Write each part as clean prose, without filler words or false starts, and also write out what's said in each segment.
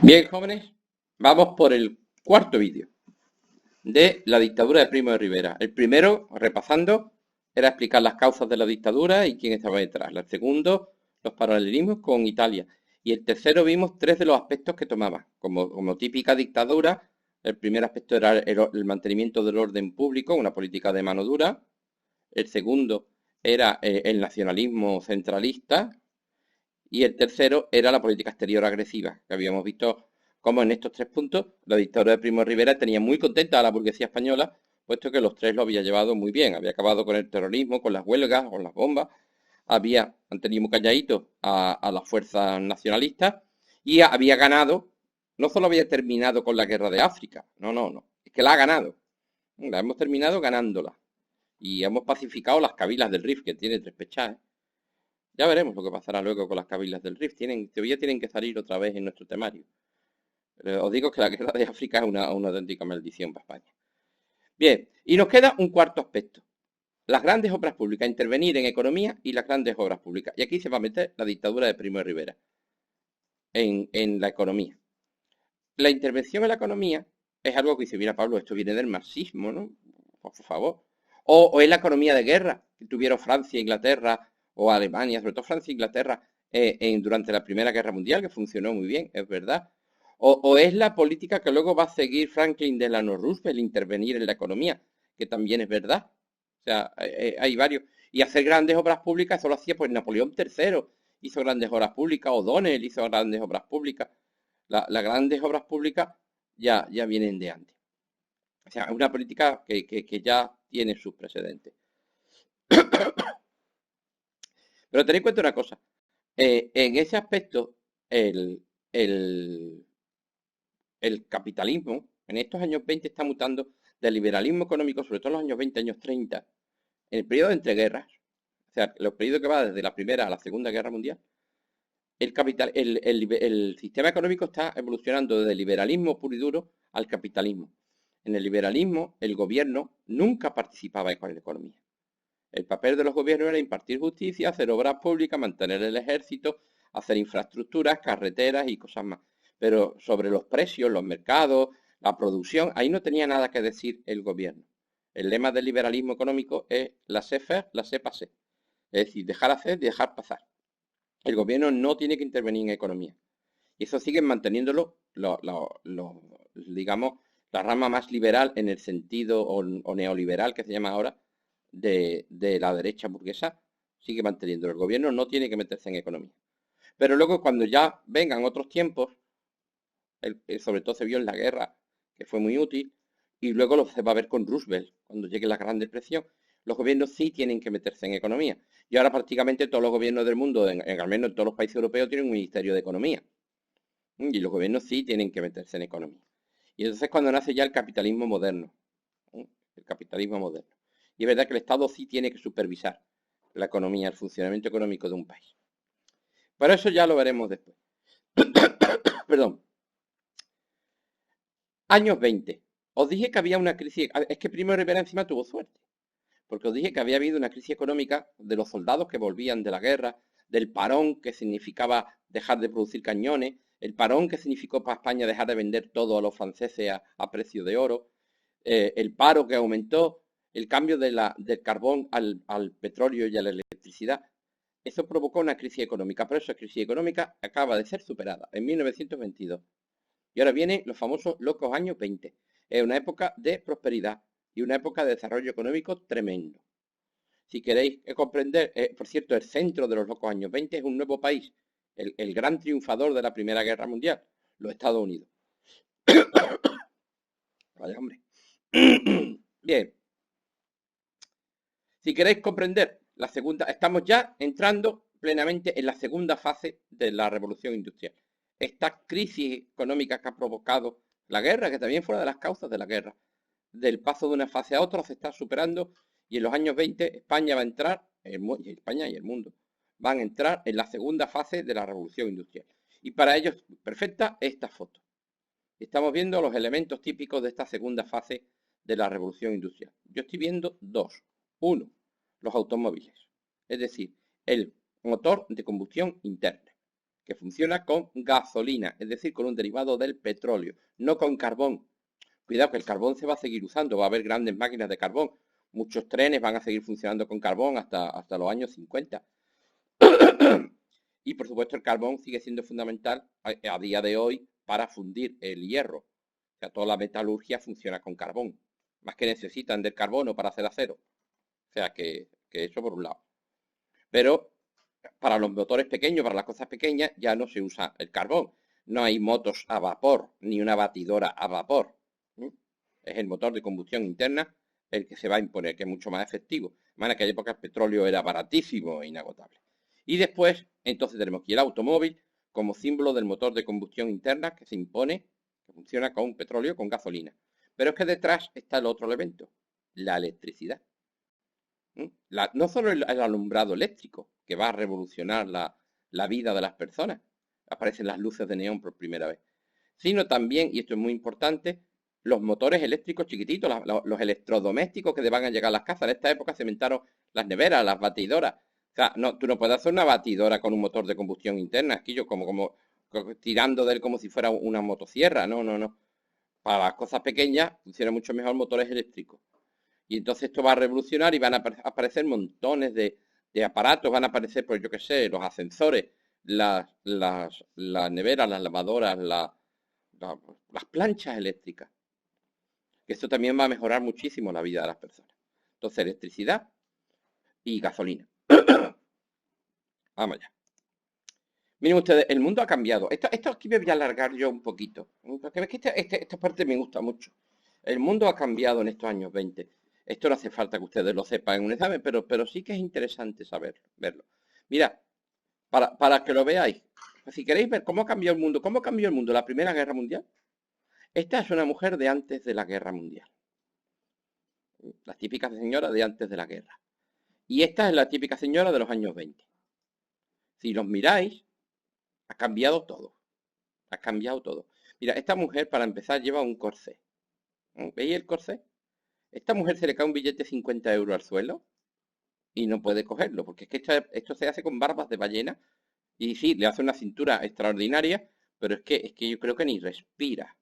Bien, jóvenes, vamos por el cuarto vídeo de la dictadura de Primo de Rivera. El primero, repasando, era explicar las causas de la dictadura y quién estaba detrás. El segundo, los paralelismos con Italia. Y el tercero vimos tres de los aspectos que tomaba. Como típica dictadura, el primer aspecto era el mantenimiento del orden público, una política de mano dura. El segundo era el nacionalismo centralista, y el tercero era la política exterior agresiva, que habíamos visto cómo en estos tres puntos la dictadura de Primo de Rivera tenía muy contenta a la burguesía española, puesto que los tres lo había llevado muy bien. Había acabado con el terrorismo, con las huelgas, con las bombas, han tenido muy calladitos a las fuerzas nacionalistas y había ganado. No solo había terminado con la guerra de África, no, es que la ha ganado. La hemos terminado ganándola. Y hemos pacificado las cabilas del Rif, que tiene tres pechadas. Ya veremos lo que pasará luego con las cabilas del Rif. Todavía tienen que salir otra vez en nuestro temario. Pero os digo que la guerra de África es una auténtica maldición para España. Bien, y nos queda un cuarto aspecto. Las grandes obras públicas, intervenir en economía y las grandes obras públicas. Y aquí se va a meter la dictadura de Primo de Rivera en la economía. La intervención en la economía es algo que dice, mira Pablo, esto viene del marxismo, ¿no? Por favor. O es la economía de guerra que tuvieron Francia, Inglaterra o Alemania, sobre todo Francia e Inglaterra, durante la Primera Guerra Mundial, que funcionó muy bien, es verdad. O es la política que luego va a seguir Franklin Delano Roosevelt, intervenir en la economía, que también es verdad. O sea, hay varios. Y hacer grandes obras públicas, eso lo hacía pues Napoleón III, hizo grandes obras públicas, O'Donnell hizo grandes obras públicas. Las grandes obras públicas ya vienen de antes. O sea, es una política que ya tiene sus precedentes. Pero tened en cuenta una cosa. En ese aspecto, el, el, el capitalismo en estos años 20 está mutando del liberalismo económico, sobre todo en los años 20, años 30, en el periodo de entreguerras, o sea, los periodos que va desde la Primera a la Segunda Guerra Mundial. El sistema económico está evolucionando desde el liberalismo puro y duro al capitalismo. En el liberalismo, el gobierno nunca participaba en la economía. El papel de los gobiernos era impartir justicia, hacer obras públicas, mantener el ejército, hacer infraestructuras, carreteras y cosas más. Pero sobre los precios, los mercados, la producción, ahí no tenía nada que decir el gobierno. El lema del liberalismo económico es laissez faire, laissez passer. Es decir, dejar hacer y dejar pasar. El gobierno no tiene que intervenir en economía. Y eso siguen manteniéndolo, digamos, la rama más liberal en el sentido, o neoliberal que se llama ahora, de la derecha burguesa, sigue manteniendo. El gobierno no tiene que meterse en economía. Pero luego cuando ya vengan otros tiempos, sobre todo se vio en la guerra, que fue muy útil, y luego lo se va a ver con Roosevelt, cuando llegue la Gran Depresión, los gobiernos sí tienen que meterse en economía. Y ahora prácticamente todos los gobiernos del mundo, al menos en todos los países europeos, tienen un ministerio de economía. Y los gobiernos sí tienen que meterse en economía. Y entonces cuando nace ya el capitalismo moderno. El capitalismo moderno. Y es verdad que el Estado sí tiene que supervisar la economía, el funcionamiento económico de un país. Pero eso ya lo veremos después. Perdón. Años 20. Os dije que había una crisis. Es que Primo de Rivera encima tuvo suerte. Porque os dije que había habido una crisis económica de los soldados que volvían de la guerra, del parón que significaba dejar de producir cañones, el parón que significó para España dejar de vender todo a los franceses a precio de oro, el paro que aumentó, el cambio del carbón al petróleo y a la electricidad. Eso provocó una crisis económica, pero esa crisis económica acaba de ser superada en 1922. Y ahora vienen los famosos locos años 20. Es una época de prosperidad y una época de desarrollo económico tremendo. Si queréis comprender, por cierto, el centro de los locos años 20 es un nuevo país, el gran triunfador de la Primera Guerra Mundial, los Estados Unidos. Vaya hombre. Bien. Si queréis comprender la segunda, estamos ya entrando plenamente en la segunda fase de la revolución industrial. Esta crisis económica que ha provocado la guerra, que también fue una de las causas de la guerra, del paso de una fase a otra se está superando y en los años 20 España va a entrar, España y el mundo, van a entrar en la segunda fase de la revolución industrial. Y para ello es perfecta esta foto. Estamos viendo los elementos típicos de esta segunda fase de la revolución industrial. Yo estoy viendo dos. Uno, los automóviles, es decir, el motor de combustión interna, que funciona con gasolina, es decir, con un derivado del petróleo, no con carbón. Cuidado que el carbón se va a seguir usando, va a haber grandes máquinas de carbón. Muchos trenes van a seguir funcionando con carbón hasta los años 50. Y por supuesto el carbón sigue siendo fundamental a día de hoy para fundir el hierro. O sea, toda la metalurgia funciona con carbón. Más que necesitan del carbono para hacer acero. O sea que eso por un lado. Pero para los motores pequeños, para las cosas pequeñas, ya no se usa el carbón. No hay motos a vapor, ni una batidora a vapor. Es el motor de combustión interna el que se va a imponer, que es mucho más efectivo. En aquella época el petróleo era baratísimo e inagotable. Y después, entonces tenemos aquí el automóvil como símbolo del motor de combustión interna que se impone, que funciona con petróleo, con gasolina. Pero es que detrás está el otro elemento, la electricidad. No solo el alumbrado eléctrico, que va a revolucionar la vida de las personas, aparecen las luces de neón por primera vez, sino también, y esto es muy importante, los motores eléctricos chiquititos, los electrodomésticos que van a llegar a las casas. En esta época se inventaron las neveras, las batidoras. O sea, no, tú no puedes hacer una batidora con un motor de combustión interna, aquí yo como tirando de él como si fuera una motosierra. No, no, no. Para las cosas pequeñas funcionan mucho mejor motores eléctricos. Y entonces esto va a revolucionar y van a aparecer montones de aparatos, van a aparecer, pues yo qué sé, los ascensores, las neveras, las lavadoras, las planchas eléctricas. Que esto también va a mejorar muchísimo la vida de las personas. Entonces, electricidad y gasolina. Vamos allá. Miren ustedes, el mundo ha cambiado. Esto aquí me voy a alargar yo un poquito. Porque es que esta parte me gusta mucho. El mundo ha cambiado en estos años 20. Esto no hace falta que ustedes lo sepan en un examen, pero sí que es interesante saberlo, verlo. Mira, para que lo veáis, si queréis ver cómo cambió el mundo, la Primera Guerra Mundial. Esta es una mujer de antes de la Guerra Mundial. La típica señora de antes de la guerra. Y esta es la típica señora de los años 20. Si los miráis, ha cambiado todo. Ha cambiado todo. Mira, esta mujer, para empezar, lleva un corsé. ¿Veis el corsé? Esta mujer se le cae un billete de 50 euros al suelo y no puede cogerlo, porque es que esto se hace con barbas de ballena. Y sí, le hace una cintura extraordinaria, pero es que yo creo que ni respira.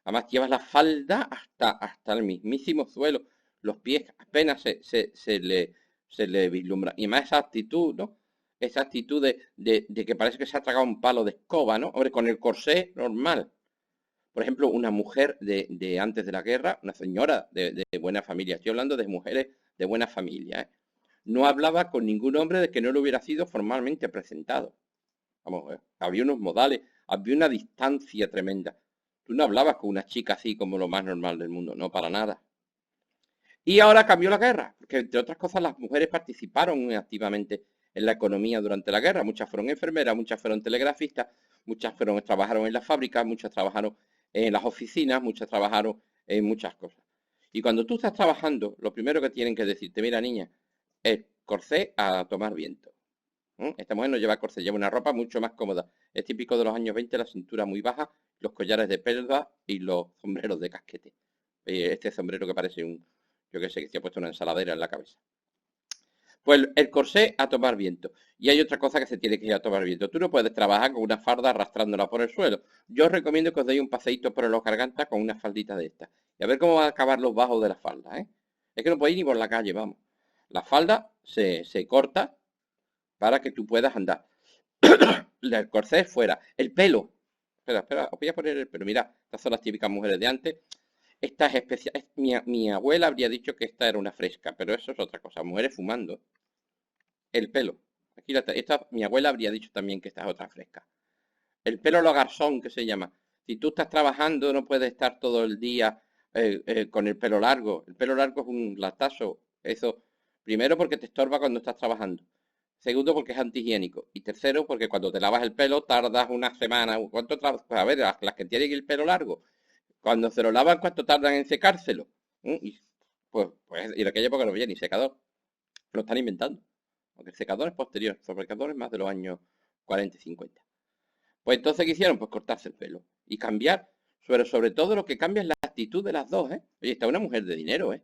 Además, lleva la falda hasta el mismísimo suelo. Los pies apenas se le vislumbra. Y además esa actitud, ¿no? Esa actitud de que parece que se ha tragado un palo de escoba, ¿no? Hombre, con el corsé normal. Por ejemplo, una mujer de antes de la guerra, una señora de buena familia, estoy hablando de mujeres de buena familia, ¿eh? No hablaba con ningún hombre de que no le hubiera sido formalmente presentado. Vamos, había unos modales, había una distancia tremenda. Tú no hablabas con una chica así como lo más normal del mundo, no, para nada. Y ahora cambió la guerra, porque entre otras cosas las mujeres participaron muy activamente en la economía durante la guerra. Muchas fueron enfermeras, muchas fueron telegrafistas, muchas trabajaron en las fábricas, muchas trabajaron en las oficinas, muchas trabajaron en muchas cosas. Y cuando tú estás trabajando, lo primero que tienen que decirte, mira niña, es corsé a tomar viento. Esta mujer no lleva corsé, lleva una ropa mucho más cómoda. Es típico de los años 20, la cintura muy baja, los collares de perla y los sombreros de casquete. Este sombrero que parece yo qué sé, que se ha puesto una ensaladera en la cabeza. Pues el corsé a tomar viento. Y hay otra cosa que se tiene que ir a tomar viento. Tú no puedes trabajar con una falda arrastrándola por el suelo. Yo os recomiendo que os deis un paseíto por los gargantas con una faldita de estas. Y a ver cómo van a acabar los bajos de la falda, ¿eh? Es que no podéis ni por la calle, vamos. La falda se corta para que tú puedas andar. El corsé fuera. El pelo. Espera, os voy a poner el pelo. Mira, estas son las típicas mujeres de antes. Esta es especial. Mi abuela habría dicho que esta era una fresca, pero eso es otra cosa. Mujeres fumando. El pelo. Aquí mi abuela habría dicho también que esta es otra fresca. El pelo lo garzón, que se llama. Si tú estás trabajando, no puedes estar todo el día con el pelo largo. El pelo largo es un latazo. Eso, primero porque te estorba cuando estás trabajando. Segundo, porque es antihigiénico. Y tercero, porque cuando te lavas el pelo tardas una semana. ¿Cuánto Pues a ver, las que tienen el pelo largo, cuando se lo lavan, ¿cuánto tardan en secárselo? Y, pues, y en aquella época no había ni secador. Lo están inventando. Porque el secador es posterior. El secador es más de los años 40 y 50. Pues entonces, ¿qué hicieron? Pues cortarse el pelo. Y cambiar. Sobre todo lo que cambia es la actitud de las dos, ¿eh? Oye, está una mujer de dinero, ¿eh?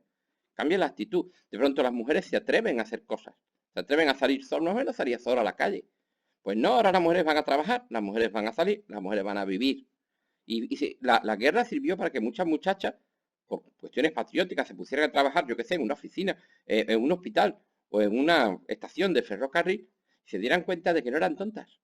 Cambia la actitud. De pronto las mujeres se atreven a hacer cosas. Se atreven a salir solas. No me lo salía sola a la calle. Pues no, ahora las mujeres van a trabajar, las mujeres van a salir, las mujeres van a vivir. Y la guerra sirvió para que muchas muchachas, por cuestiones patrióticas, se pusieran a trabajar, yo qué sé, en una oficina, en un hospital o en una estación de ferrocarril, y se dieran cuenta de que no eran tontas,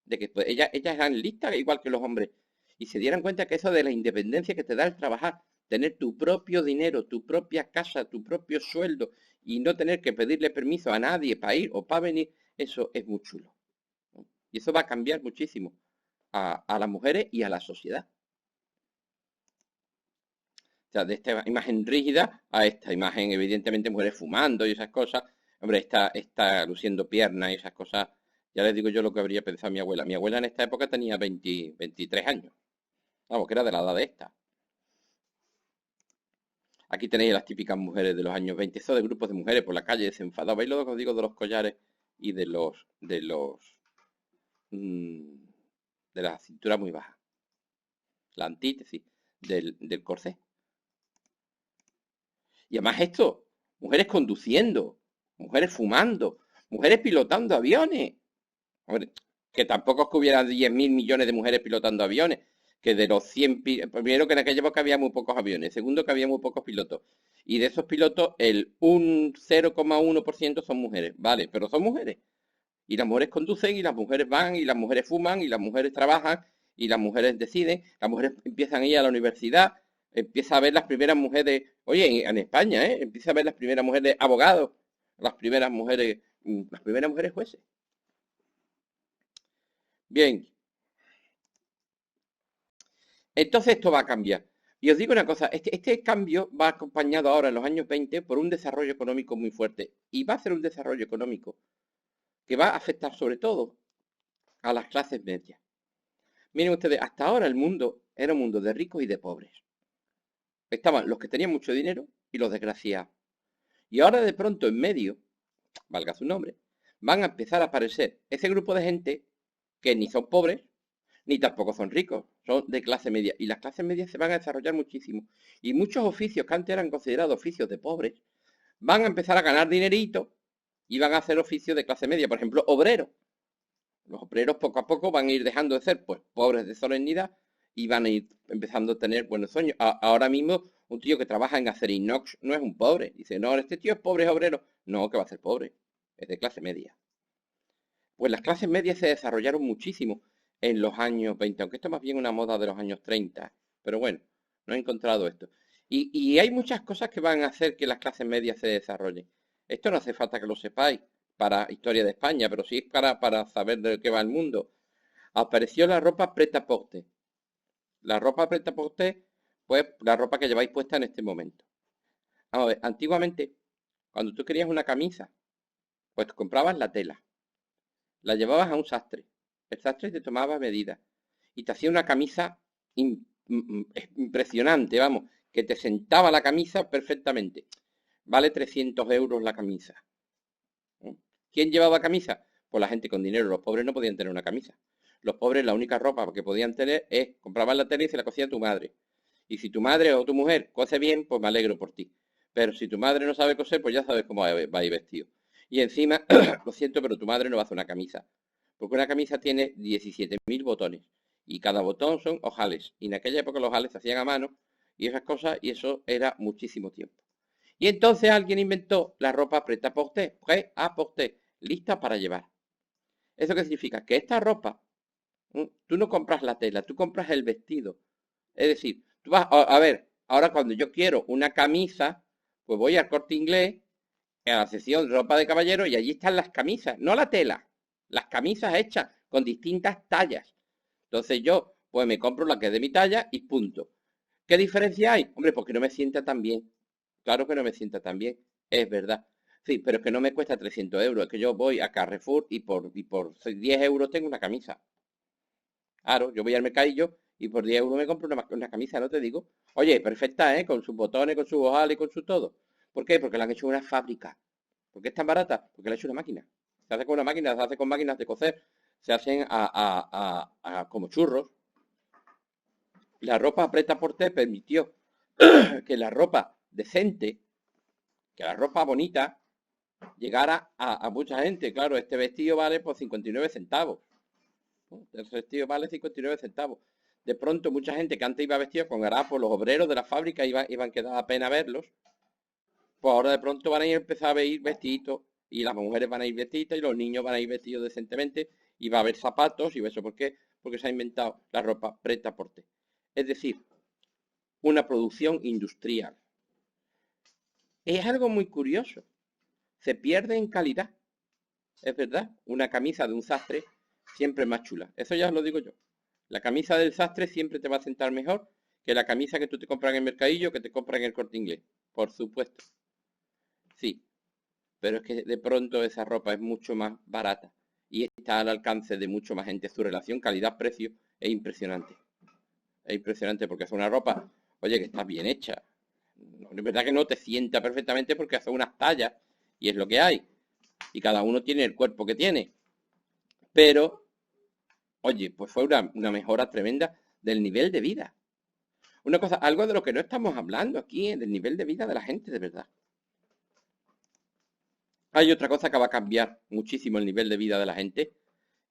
de que pues, ellas eran listas igual que los hombres, y se dieran cuenta que eso de la independencia que te da el trabajar, tener tu propio dinero, tu propia casa, tu propio sueldo, y no tener que pedirle permiso a nadie para ir o para venir, eso es muy chulo. ¿No? Y eso va a cambiar muchísimo a las mujeres y a la sociedad. O sea, de esta imagen rígida a esta imagen, evidentemente, mujeres fumando y esas cosas. Hombre, está luciendo piernas y esas cosas. Ya les digo yo lo que habría pensado mi abuela. Mi abuela en esta época tenía 20, 23 años. Vamos, que era de la edad de esta. Aquí tenéis las típicas mujeres de los años 20. Eso de grupos de mujeres por la calle desenfadadas. ¿Veis lo que os digo de los collares y mm, de la cintura muy baja? La antítesis del corsé. Y además esto, mujeres conduciendo, mujeres fumando, mujeres pilotando aviones. Hombre, que tampoco es que hubiera 10.000 millones de mujeres pilotando aviones, que de los 100, primero que en aquella época había muy pocos aviones, segundo que había muy pocos pilotos. Y de esos pilotos, el 0,1% son mujeres, vale, pero son mujeres. Y las mujeres conducen, y las mujeres van, y las mujeres fuman, y las mujeres trabajan, y las mujeres deciden, las mujeres empiezan a ir a la universidad, empieza a ver las primeras mujeres, oye, en España, empieza a ver las primeras mujeres abogados, las primeras mujeres jueces. Bien, entonces esto va a cambiar. Y os digo una cosa, este cambio va acompañado ahora en los años 20 por un desarrollo económico muy fuerte. Y va a ser un desarrollo económico que va a afectar sobre todo a las clases medias. Miren ustedes, hasta ahora el mundo era un mundo de ricos y de pobres. Estaban los que tenían mucho dinero y los desgraciados. Y ahora de pronto en medio, valga su nombre, van a empezar a aparecer ese grupo de gente que ni son pobres, ni tampoco son ricos, son de clase media. Y las clases medias se van a desarrollar muchísimo. Y muchos oficios que antes eran considerados oficios de pobres, van a empezar a ganar dinerito y van a hacer oficios de clase media. Por ejemplo, obreros. Los obreros poco a poco van a ir dejando de ser pues pobres de solemnidad y van a ir empezando a tener buenos sueños. Ahora mismo un tío que trabaja en Acerinox no es un pobre. Dice, no, este tío es pobre, es obrero. No, que va a ser pobre. Es de clase media. Pues las clases medias se desarrollaron muchísimo en los años 20, aunque esto es más bien una moda de los años 30. Pero bueno, no he encontrado esto. Y hay muchas cosas que van a hacer que las clases medias se desarrollen. Esto no hace falta que lo sepáis para historia de España, pero sí es para saber de qué va el mundo. Apareció la ropa preta-porter. La ropa preta-porter, pues la ropa que lleváis puesta en este momento. Vamos a ver, antiguamente, cuando tú querías una camisa, pues comprabas la tela, la llevabas a un sastre, el sastre te tomaba medidas y te hacía una camisa impresionante, vamos, que te sentaba la camisa perfectamente. Vale 300 euros la camisa. ¿No? ¿Quién llevaba camisa? Pues la gente con dinero. Los pobres no podían tener una camisa. Los pobres la única ropa que podían tener es compraban la tela y se la cosía a tu madre. Y si tu madre o tu mujer cose bien, pues me alegro por ti. Pero si tu madre no sabe coser, pues ya sabes cómo va a ir vestido. Y encima, lo siento, pero tu madre no va a hacer una camisa. Porque una camisa tiene 17.000 botones. Y cada botón son ojales. Y en aquella época los ojales se hacían a mano y esas cosas, y eso era muchísimo tiempo. Y entonces alguien inventó la ropa prêt-à-porter, prêt-à-porter, lista para llevar. ¿Eso qué significa? Que esta ropa, tú no compras la tela, tú compras el vestido. Es decir, tú vas a ver, ahora cuando yo quiero una camisa, pues voy al Corte Inglés, a la sección de ropa de caballero, y allí están las camisas, no la tela, las camisas hechas con distintas tallas. Entonces yo, pues me compro la que es de mi talla y punto. ¿Qué diferencia hay? Hombre, porque no me sienta tan bien. Claro que no me sienta tan bien, es verdad. Sí, pero es que no me cuesta 300 euros, es que yo voy a Carrefour y por 10 euros tengo una camisa. Claro, yo voy al mercadillo y por 10 euros me compro una camisa, no te digo. Oye, perfecta, ¿eh? Con sus botones, con sus ojales y con su todo. ¿Por qué? Porque la han hecho en una fábrica. ¿Por qué es tan barata? Porque la ha hecho una máquina. Se hace con una máquina, se hace con máquinas de cocer. Se hacen como churros. La ropa preta por té permitió que la ropa decente, que la ropa bonita, llegar a mucha gente. Claro, este vestido vale por 59 centavos. ¿No? Este vestido vale 59 centavos. De pronto mucha gente que antes iba vestido con harapos, los obreros de la fábrica iban que daba pena verlos, pues ahora de pronto van a empezar a ir vestiditos y las mujeres van a ir vestiditas y los niños van a ir vestidos decentemente y va a haber zapatos y eso. ¿Por qué? Porque se ha inventado la ropa prêt-à-porter. Es decir, una producción industrial. Es algo muy curioso. Se pierde en calidad. Es verdad, una camisa de un sastre siempre es más chula. Eso ya os lo digo yo. La camisa del sastre siempre te va a sentar mejor que la camisa que tú te compras en el mercadillo que te compras en el Corte Inglés. Por supuesto. Sí, pero es que de pronto esa ropa es mucho más barata y está al alcance de mucho más gente. Su relación calidad-precio es impresionante. Es impresionante porque es una ropa, oye, que está bien hecha. No, es verdad que no te sienta perfectamente porque hace unas tallas y es lo que hay. Y cada uno tiene el cuerpo que tiene. Pero, oye, pues fue una mejora tremenda del nivel de vida. Una cosa, algo de lo que no estamos hablando aquí, del nivel de vida de la gente, de verdad. Hay otra cosa que va a cambiar muchísimo el nivel de vida de la gente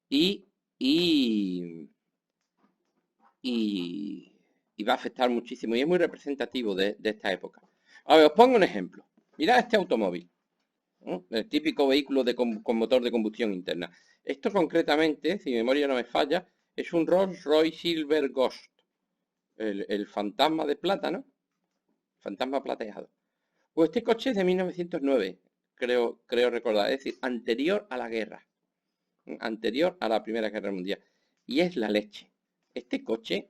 y, y, y, y va a afectar muchísimo y es muy representativo de esta época. A ver, os pongo un ejemplo. Mirad este automóvil, ¿no? El típico vehículo con motor de combustión interna. Esto concretamente, si mi memoria no me falla, es un Rolls-Royce Silver Ghost, el fantasma de plata, ¿no? Fantasma plateado. Pues este coche es de 1909, creo recordar, es decir, anterior a la guerra, anterior a la Primera Guerra Mundial. Y es la leche. Este coche,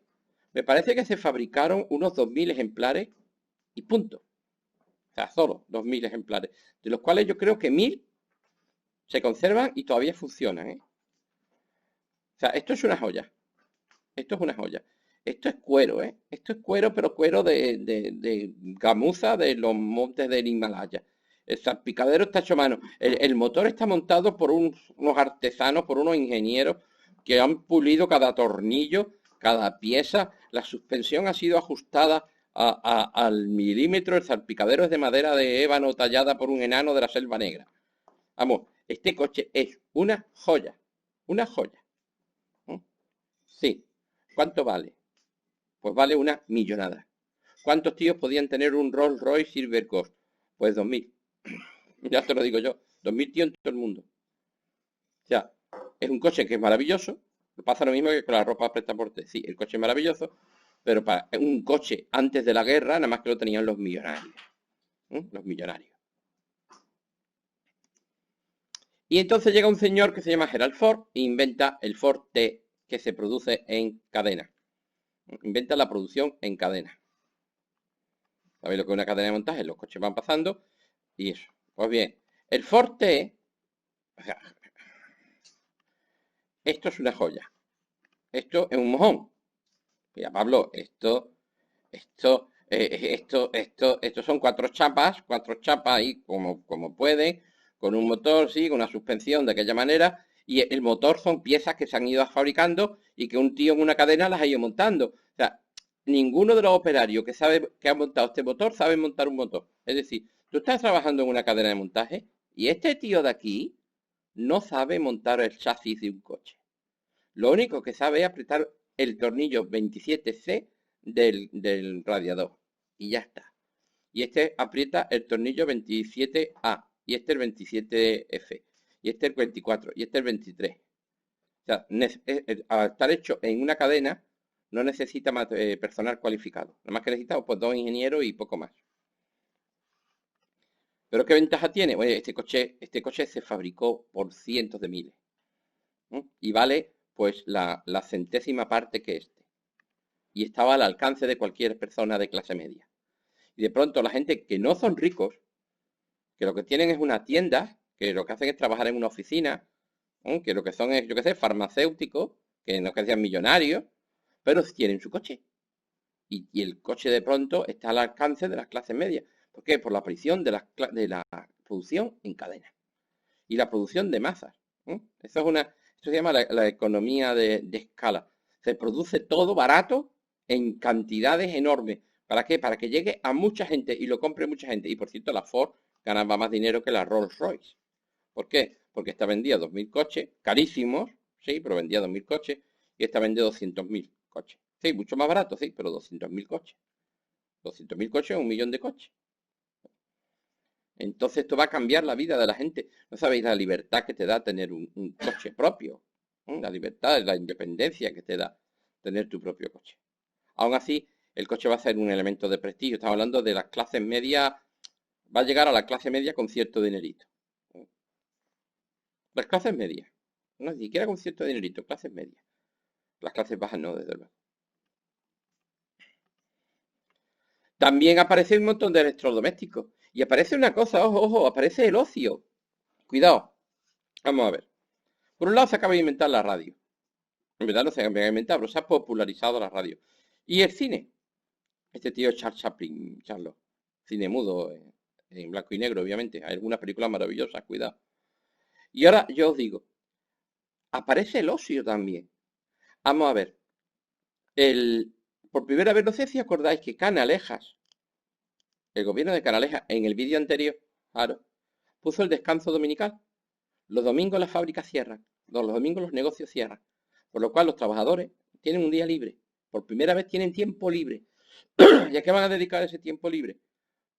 me parece que se fabricaron unos 2000 ejemplares y punto. O sea, solo 2000 ejemplares, de los cuales yo creo que 1000 se conservan y todavía funcionan, ¿eh? O sea, esto es una joya. Esto es una joya. Esto es cuero, ¿eh? Esto es cuero, pero cuero de gamuza de los montes del Himalaya. El salpicadero está hecho a mano. El motor está montado por unos artesanos, por unos ingenieros que han pulido cada tornillo, cada pieza. La suspensión ha sido ajustada al milímetro. El salpicadero es de madera de ébano tallada por un enano de la Selva Negra. Vamos, este coche es una joya. Una joya. ¿Eh? Sí. ¿Cuánto vale? Pues vale una millonada. ¿Cuántos tíos podían tener un Rolls Royce Silver Ghost? Pues 2000. Ya te lo digo yo. 2000 tíos en todo el mundo. O sea, es un coche que es maravilloso. Pasa lo mismo que con la ropa prêt-à-porter. Sí, el coche es maravilloso, pero para un coche antes de la guerra, nada más que lo tenían los millonarios. Los millonarios. Y entonces llega un señor que se llama Gerald Ford e inventa el Ford T, que se produce en cadena. Inventa la producción en cadena. ¿Sabéis lo que es una cadena de montaje? Los coches van pasando y eso. Pues bien, el Ford T, o sea, esto es una joya. Esto es un mojón. Mira, Pablo, estos son cuatro chapas ahí como pueden, con un motor, sí, con una suspensión de aquella manera, y el motor son piezas que se han ido fabricando y que un tío en una cadena las ha ido montando. O sea, ninguno de los operarios que ha montado este motor sabe montar un motor. Es decir, tú estás trabajando en una cadena de montaje y este tío de aquí no sabe montar el chasis de un coche. Lo único que sabe es apretar el tornillo 27C del radiador. Y ya está. Y este aprieta el tornillo 27A. Y este el 27F. Y este el 24. Y este el 23. O sea, al estar hecho en una cadena, no necesita más, personal cualificado. Nada más que necesita pues, 2 ingenieros y poco más. ¿Pero qué ventaja tiene? Bueno, este coche se fabricó por cientos de miles. Y vale pues la centésima parte que este. Y estaba al alcance de cualquier persona de clase media. Y de pronto la gente que no son ricos, que lo que tienen es una tienda, que lo que hacen es trabajar en una oficina, que lo que son es, yo qué sé, farmacéuticos, que no que sean millonarios, pero tienen su coche. Y el coche de pronto está al alcance de las clases medias. ¿Por qué? Por la aparición de la producción en cadena. Y la producción de masas. Eso se llama la economía de escala. Se produce todo barato en cantidades enormes. ¿Para qué? Para que llegue a mucha gente y lo compre mucha gente. Y por cierto, la Ford ganaba más dinero que la Rolls Royce. ¿Por qué? Porque esta vendía 2.000 coches, carísimos, sí, pero vendía 2.000 coches, y esta vende 200.000 coches. Sí, mucho más barato, sí, pero 200.000 coches. 200.000 coches es 1.000.000 de coches. Entonces esto va a cambiar la vida de la gente. No sabéis la libertad que te da tener un coche propio. La libertad, la independencia que te da tener tu propio coche. Aún así, el coche va a ser un elemento de prestigio. Estamos hablando de las clases medias. Va a llegar a la clase media con cierto dinerito. Las clases medias. No, ni siquiera con cierto dinerito, clases medias. Las clases bajas no, desde luego. También aparece un montón de electrodomésticos. Y aparece una cosa, ojo, ojo, aparece el ocio. Cuidado. Vamos a ver. Por un lado se acaba de inventar la radio. En verdad no se acaba de inventar, pero se ha popularizado la radio. Y el cine. Este tío Charles Chaplin, Charlo. Cine mudo, en blanco y negro, obviamente. Hay algunas películas maravillosas, cuidado. Y ahora yo os digo, aparece el ocio también. Vamos a ver. El, por primera vez, no sé si acordáis que Canalejas, el gobierno de Canalejas, en el vídeo anterior, claro, puso el descanso dominical. Los domingos las fábricas cierran, los domingos los negocios cierran, por lo cual los trabajadores tienen un día libre. Por primera vez tienen tiempo libre. ¿Y a qué van a dedicar ese tiempo libre?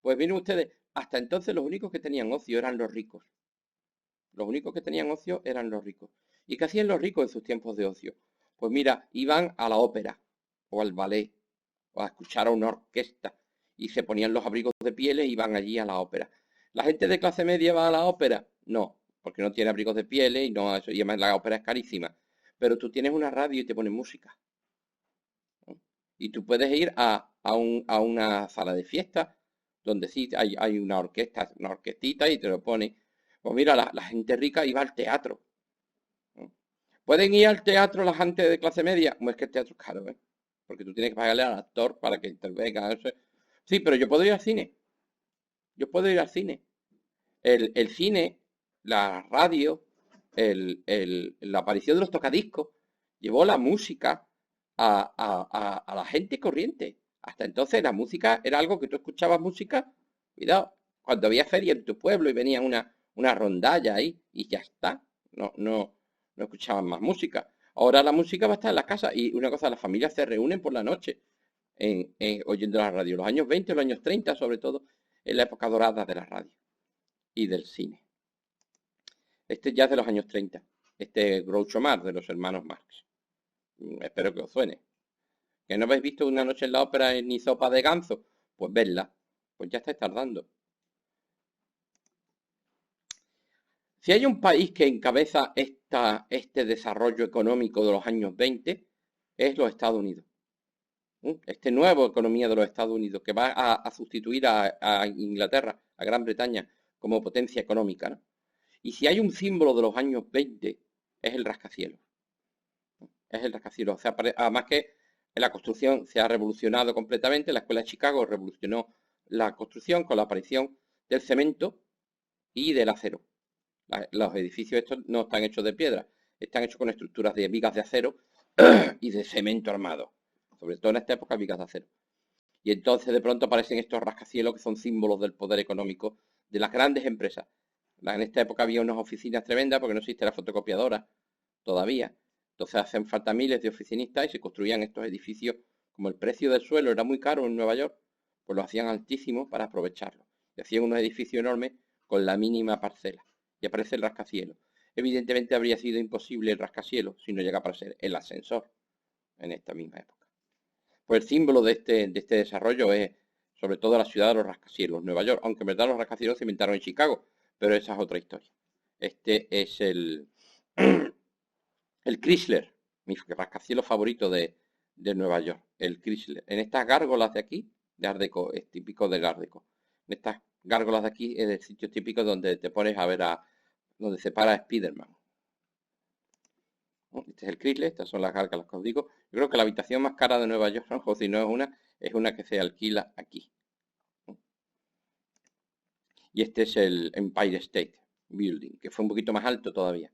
Pues miren ustedes, hasta entonces los únicos que tenían ocio eran los ricos. Los únicos que tenían ocio eran los ricos. ¿Y qué hacían los ricos en sus tiempos de ocio? Pues mira, iban a la ópera o al ballet o a escuchar a una orquesta y se ponían los abrigos de pieles y iban allí a la ópera. ¿La gente de clase media va a la ópera? No, porque no tiene abrigos de pieles y no eso, y además la ópera es carísima. Pero tú tienes una radio y te ponen música. ¿No? Y tú puedes ir a una sala de fiesta donde sí hay una orquesta, una orquestita y te lo pone. Pues mira, la gente rica iba al teatro. ¿No? ¿Pueden ir al teatro la gente de clase media? No es que el teatro es caro, ¿eh? Porque tú tienes que pagarle al actor para que intervenga. Eso. Sí, pero yo puedo ir al cine. Yo puedo ir al cine. El cine, la radio, la aparición de los tocadiscos llevó la música a la gente corriente. Hasta entonces la música era algo que tú escuchabas música, cuidado, cuando había feria en tu pueblo y venía una rondalla ahí y ya está. No escuchaban más música. Ahora la música va a estar en las casas y una cosa, las familias se reúnen por la noche oyendo la radio. Los años 20, los años 30 sobre todo, en la época dorada de la radio y del cine. Este ya es de los años 30. Este es Groucho Marx, de los hermanos Marx. Espero que os suene. ¿Que no habéis visto Una noche en la ópera ni Sopa de ganso? Pues vedla. Pues ya estáis tardando. Si hay un país que encabeza este desarrollo económico de los años 20, es los Estados Unidos. Este nuevo economía de los Estados Unidos que va a sustituir a Inglaterra, a Gran Bretaña, como potencia económica, ¿no? Y si hay un símbolo de los años 20, es el rascacielos. Es el rascacielos. O sea, además que en la construcción se ha revolucionado completamente. La Escuela de Chicago revolucionó la construcción con la aparición del cemento y del acero. Los edificios estos no están hechos de piedra, están hechos con estructuras de vigas de acero y de cemento armado. Sobre todo en esta época, vigas de acero. Y entonces de pronto aparecen estos rascacielos que son símbolos del poder económico de las grandes empresas. En esta época había unas oficinas tremendas porque no existe la fotocopiadora todavía. Entonces hacen falta miles de oficinistas y se construían estos edificios. Como el precio del suelo era muy caro en Nueva York, pues lo hacían altísimo para aprovecharlo. Y hacían unos edificios enormes con la mínima parcela. Y aparece el rascacielos. Evidentemente habría sido imposible el rascacielos si no llega a aparecer el ascensor en esta misma época. Pues el símbolo de este desarrollo es sobre todo la ciudad de los rascacielos, Nueva York, aunque en verdad los rascacielos se inventaron en Chicago, pero esa es otra historia. Este es el Chrysler, mi rascacielos favorito de Nueva York, el Chrysler. En estas gárgolas de aquí, de Art Deco, es típico del Art Deco. En estas gárgolas de aquí es el sitio típico donde te pones a ver donde se para Spiderman. Este es el Chrysler, estas son las gárgolas que os digo. Yo creo que la habitación más cara de Nueva York, o si no es una que se alquila aquí. Y este es el Empire State Building, que fue un poquito más alto todavía.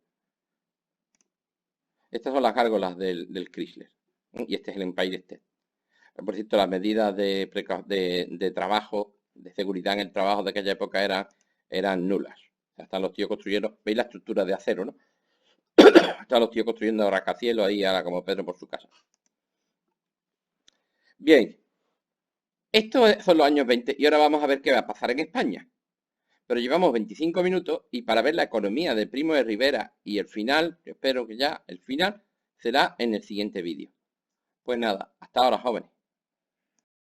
Estas son las gárgolas del Chrysler. Y este es el Empire State. Por cierto, las medidas de trabajo, de seguridad en el trabajo de aquella época eran eran nulas. O sea, están los tíos construyendo, veis la estructura de acero, ¿no? Están los tíos construyendo rascacielos ahí, ahora como Pedro por su casa. Bien, estos son los años 20 y ahora vamos a ver qué va a pasar en España. Pero llevamos 25 minutos y para ver la economía de Primo de Rivera y el final, yo espero que ya el final, será en el siguiente vídeo. Pues nada, hasta ahora, jóvenes.